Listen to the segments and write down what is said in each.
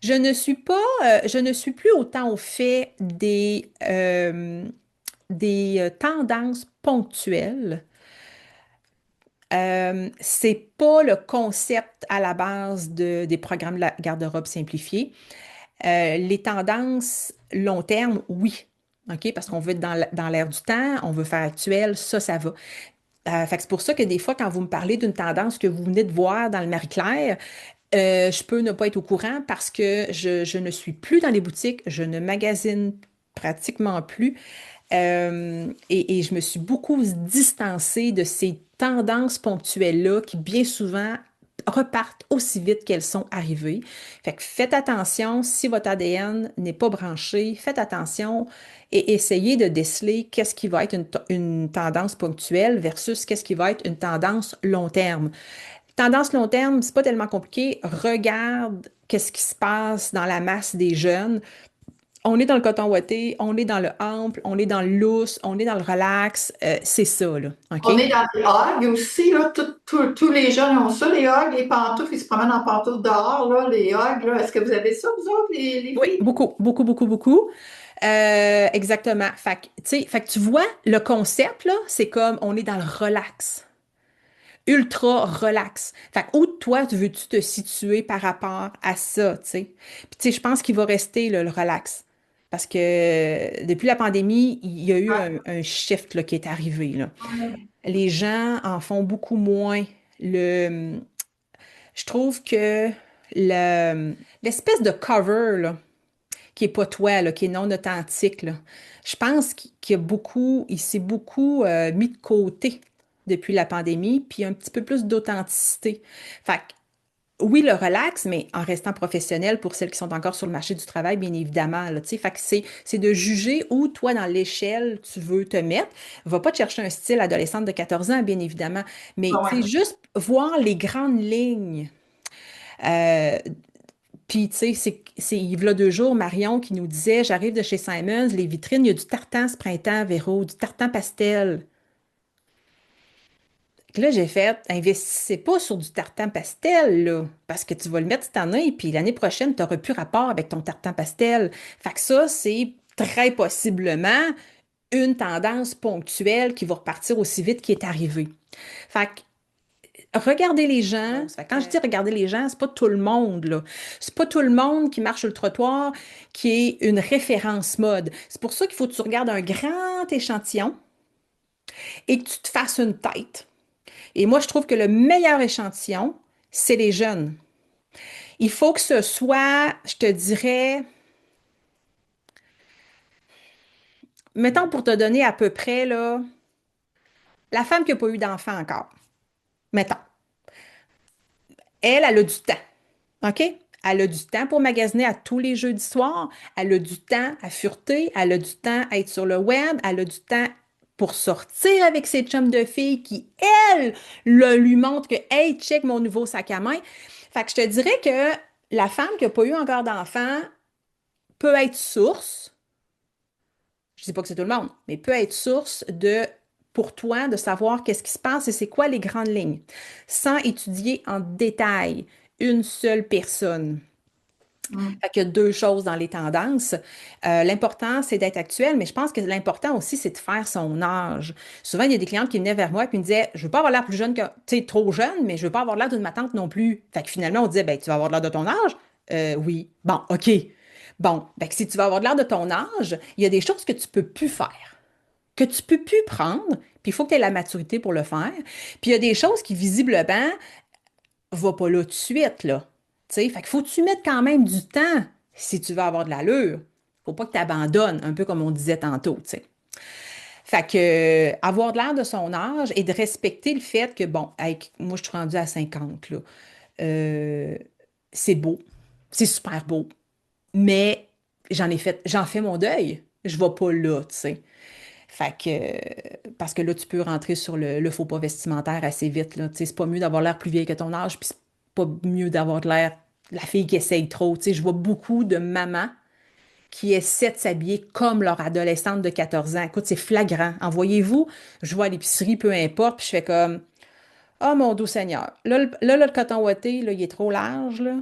Je ne suis plus autant au fait des tendances ponctuelles. C'est pas le concept à la base des programmes de la garde-robe simplifiée. Les tendances long terme, oui. OK? Parce qu'on veut être dans l'air du temps, on veut faire actuel, ça va. Fait que c'est pour ça que des fois, quand vous me parlez d'une tendance que vous venez de voir dans le Marie-Claire, je peux ne pas être au courant parce que je ne suis plus dans les boutiques, je ne magasine pratiquement plus. Et je me suis beaucoup distancée de ces tendances ponctuelles-là qui, bien souvent, repartent aussi vite qu'elles sont arrivées. Fait que faites attention, si votre ADN n'est pas branché, faites attention et essayez de déceler qu'est-ce qui va être une tendance ponctuelle versus qu'est-ce qui va être une tendance long terme. Tendance long terme, c'est pas tellement compliqué. Regarde qu'est-ce qui se passe dans la masse des jeunes. On est dans le coton ouaté, on est dans le ample, on est dans le loose, on est dans le relax. C'est ça, là. OK? On est dans les hogs aussi, là. Tous les jeunes ont ça, les hogs, les pantoufles, ils se promènent en pantoufles dehors, là, les hogs, là. Est-ce que vous avez ça, vous autres, les Oui, filles? beaucoup, beaucoup, beaucoup, beaucoup. Exactement. Fait que tu vois, le concept, là, c'est comme on est dans le relax. Ultra relax. Fait que où toi, veux-tu te situer par rapport à ça, tu sais? Puis tu sais, je pense qu'il va rester là, le relax. Parce que depuis la pandémie, il y a eu un shift là, qui est arrivé, là. Ouais. Les gens en font beaucoup moins. Je trouve que l'espèce de cover, là, qui est pas toi, là, qui est non authentique, là, je pense il s'est beaucoup mis de côté depuis la pandémie, puis un petit peu plus d'authenticité. Fait que, oui, le relax, mais en restant professionnel pour celles qui sont encore sur le marché du travail, bien évidemment, là, tu sais. Fait que c'est de juger où, toi, dans l'échelle, tu veux te mettre. Va pas te chercher un style adolescente de 14 ans, bien évidemment, mais, Ah tu sais, ouais. juste voir les grandes lignes. Euh, Puis, tu sais, il y a 2 jours, Marion qui nous disait, j'arrive de chez Simons, les vitrines, il y a du tartan ce printemps, Véro, du tartan pastel. Là, j'ai fait, investissez pas sur du tartan pastel, là, parce que tu vas le mettre cette année, puis l'année prochaine, tu n'auras plus rapport avec ton tartan pastel. Fait que ça, c'est très possiblement une tendance ponctuelle qui va repartir aussi vite qui est arrivée. Fait que regardez les gens. Quand je dis regarder les gens, c'est pas tout le monde, là. C'est pas tout le monde qui marche sur le trottoir qui est une référence mode. C'est pour ça qu'il faut que tu regardes un grand échantillon et que tu te fasses une tête. Et moi, je trouve que le meilleur échantillon, c'est les jeunes. Il faut que ce soit, je te dirais, mettons pour te donner à peu près, là, la femme qui n'a pas eu d'enfant encore. Mettons. Elle a du temps. OK? Elle a du temps pour magasiner à tous les jeudis soirs. Elle a du temps à fureter. Elle a du temps à être sur le web. Elle a du temps pour sortir avec ses chums de filles qui, elle, lui montrent que, hey, check mon nouveau sac à main. Fait que je te dirais que la femme qui n'a pas eu encore d'enfant peut être source, je dis pas que c'est tout le monde, mais peut être source pour toi, de savoir qu'est-ce qui se passe et c'est quoi les grandes lignes, sans étudier en détail une seule personne. Mm. Fait qu'il y a 2 choses dans les tendances. L'important, c'est d'être actuel, mais je pense que l'important aussi, c'est de faire son âge. Souvent, il y a des clientes qui venaient vers moi et me disaient, je veux pas avoir l'air plus jeune que, tu sais, trop jeune, mais je veux pas avoir l'air d'une ma tante non plus. Fait que finalement, on disait, ben, tu vas avoir l'air de ton âge? Oui. Bon, OK. Bon, ben, si tu vas avoir l'air de ton âge, il y a des choses que tu peux plus faire, que tu peux plus prendre, puis il faut que tu aies la maturité pour le faire. Puis il y a des choses qui, visiblement, va pas là tout de suite, là. Tu sais, fait qu'il faut que tu mettes quand même du temps si tu veux avoir de l'allure. Faut pas que tu abandonnes, un peu comme on disait tantôt, tu sais. Fait que avoir de l'air de son âge et de respecter le fait que, bon, moi, je suis rendue à 50 là. Euh, c'est beau. C'est super beau. Mais j'en fais mon deuil. Je vais pas là, tu sais. Fait que, parce que là, tu peux rentrer sur le faux pas vestimentaire assez vite, là. Tu sais, c'est pas mieux d'avoir l'air plus vieille que ton âge, puis c'est pas mieux d'avoir de l'air la fille qui essaye trop. Tu sais, je vois beaucoup de mamans qui essaient de s'habiller comme leur adolescente de 14 ans. Écoute, c'est flagrant. Envoyez-vous, je vois à l'épicerie, peu importe, puis je fais comme, oh mon doux Seigneur. Là, le coton ouaté, là, il est trop large, là.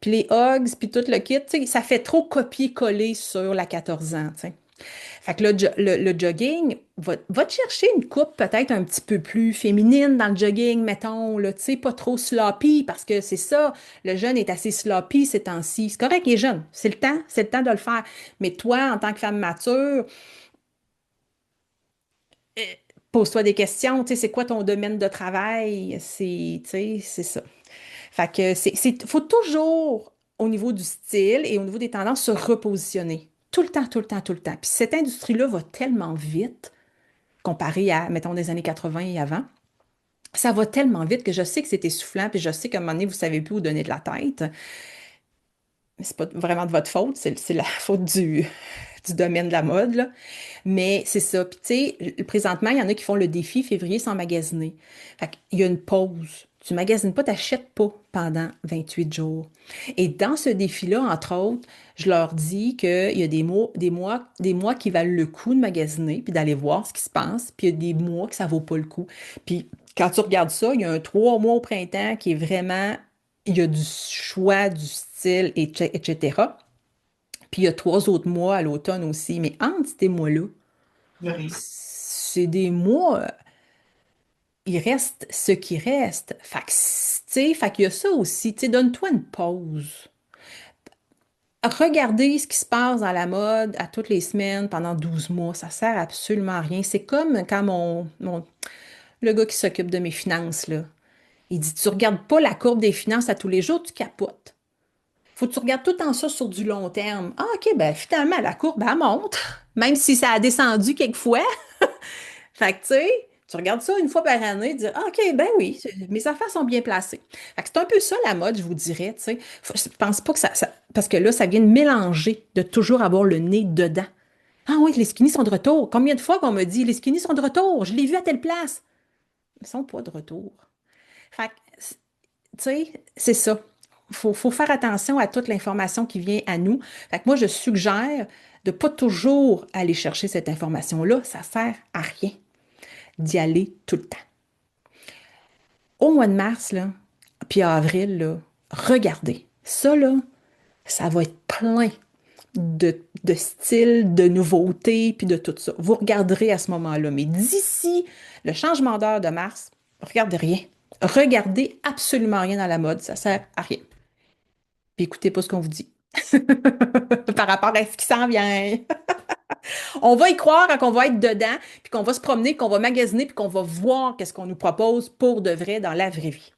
Puis les Hugs, puis tout le kit, tu sais, ça fait trop copier-coller sur la 14 ans, tu sais. Fait que le jogging, va te chercher une coupe peut-être un petit peu plus féminine dans le jogging, mettons, là, tu sais, pas trop sloppy, parce que c'est ça, le jeune est assez sloppy ces temps-ci. C'est correct, il est jeune, c'est le temps de le faire. Mais toi, en tant que femme mature, euh, pose-toi des questions, tu sais, c'est quoi ton domaine de travail? Tu sais, c'est ça. Fait que faut toujours, au niveau du style et au niveau des tendances, se repositionner. Tout le temps, tout le temps, tout le temps. Puis cette industrie-là va tellement vite, comparé à, mettons, des années 80 et avant. Ça va tellement vite que je sais que c'est essoufflant, puis je sais qu'à un moment donné, vous ne savez plus où donner de la tête. Mais c'est pas vraiment de votre faute, c'est la faute du domaine de la mode, là. Mais c'est ça. Puis, tu sais, présentement, il y en a qui font le défi février sans magasiner. Fait qu'il y a une pause. Tu magasines pas, t'achètes pas pendant 28 jours. Et dans ce défi-là, entre autres, je leur dis qu'il y a des mois qui valent le coup de magasiner puis d'aller voir ce qui se passe. Puis il y a des mois que ça vaut pas le coup. Puis quand tu regardes ça, il y a un 3 mois au printemps qui est vraiment, il y a du choix, du style, etc. Puis il y a 3 autres mois à l'automne aussi. Mais entre ces mois-là, De rien. c'est des mois, il reste ce qui reste. Fait que, tu sais, fait qu'il y a ça aussi. Tu sais, donne-toi une pause. Regarder ce qui se passe dans la mode à toutes les semaines pendant 12 mois, ça sert absolument à rien. C'est comme quand le gars qui s'occupe de mes finances, là, il dit, tu regardes pas la courbe des finances à tous les jours, tu capotes. Faut que tu regardes tout en ça sur du long terme. Ah, OK, ben finalement, la courbe, elle monte, même si ça a descendu quelquefois. Fait que, tu sais, tu regardes ça une fois par année, dire, ah, OK, ben oui, mes affaires sont bien placées. Fait que c'est un peu ça la mode, je vous dirais, tu sais. Je pense pas que parce que là, ça vient de mélanger, de toujours avoir le nez dedans. Ah oui, les skinny sont de retour. Combien de fois qu'on me dit, les skinny sont de retour, je l'ai vu à telle place. Ils sont pas de retour. Fait que, tu sais, c'est ça. Faut faire attention à toute l'information qui vient à nous. Fait que moi, je suggère de pas toujours aller chercher cette information-là. Ça sert à rien d'y aller tout le temps. Au mois de mars, là, puis à avril, là, regardez. Ça, là, ça va être plein de styles, de nouveautés, puis de tout ça. Vous regarderez à ce moment-là. Mais d'ici le changement d'heure de mars, regardez rien. Regardez absolument rien dans la mode. Ça sert à rien. Puis écoutez pas ce qu'on vous dit par rapport à ce qui s'en vient. On va y croire quand on va être dedans, puis qu'on va se promener, qu'on va magasiner, puis qu'on va voir qu'est-ce qu'on nous propose pour de vrai dans la vraie vie.